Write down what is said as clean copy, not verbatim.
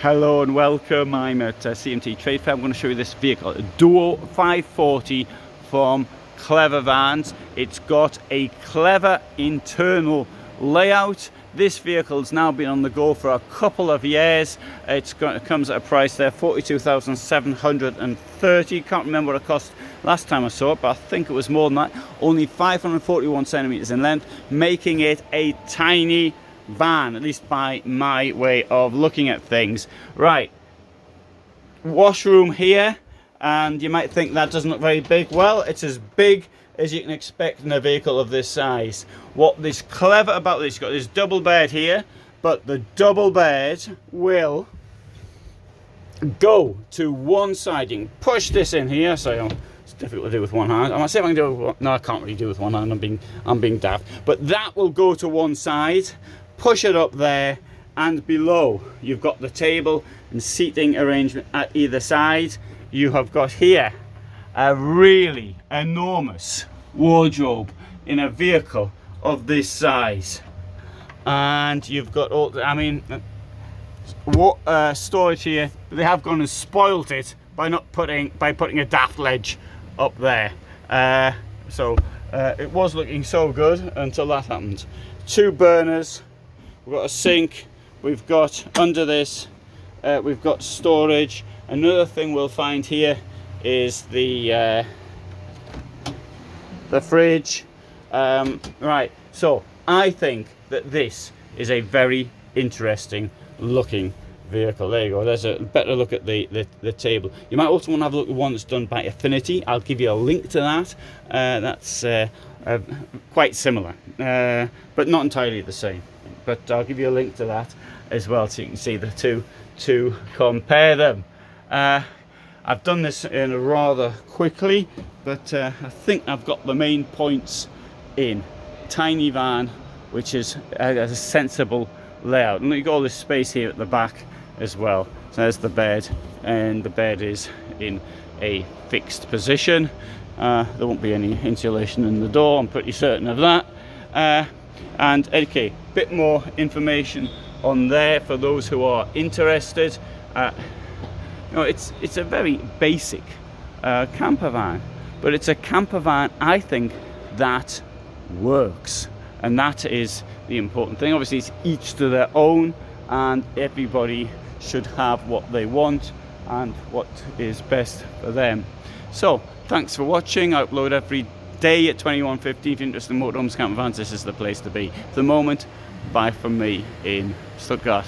Hello and welcome. I'm at CMT Trade Fair. I'm going to show you this vehicle, a Duo 540 from Clever Vans. It's got a clever internal layout. This vehicle's now been on the go for a couple of years. It comes at a price there, 42,730. Can't remember what it cost last time I saw it, but I think it was more than that. Only 541 centimeters in length, making it a tiny van, at least by my way of looking at things. Right, washroom here, and you might think that doesn't look very big. Well, it's as big as you can expect in a vehicle of this size. What is clever about this, you've got this double bed here, but the double bed will go to one side. You can push this in here, so it's difficult to do with one hand. I might see if I can do it with, no, I can't really do it with one hand, I'm being daft. But that will go to one side, push it up there, and below you've got the table and seating arrangement at either side. You have got here a really enormous wardrobe in a vehicle of this size, and you've got all, I mean, what storage here. They have gone and spoilt it by putting a daft ledge up there. It was looking so good until that happened. Two burners. We've got a sink, we've got under this, we've got storage. Another thing we'll find here is the fridge. Right, so I think that this is a very interesting looking vehicle. There you go, there's a better look at the table. You might also want to have a look at one that's done by Affinity. I'll give you a link to that. That's quite similar, but not entirely the same. But I'll give you a link to that as well, so you can see the two to compare them. I've done this in rather quickly, but I think I've got the main points in. Tiny van, which is a sensible layout. And you've got all this space here at the back as well. So there's the bed, and the bed is in a fixed position. There won't be any insulation in the door, I'm pretty certain of that. And okay, bit more information on there for those who are interested. It's a very basic camper van, but it's a camper van, I think, that works, and that is the important thing. Obviously, it's each to their own, and everybody should have what they want and what is best for them. So thanks for watching. I upload every day at 21:15. If you're interested in motorhomes, campervans, this is the place to be. For the moment, bye from me in Stuttgart.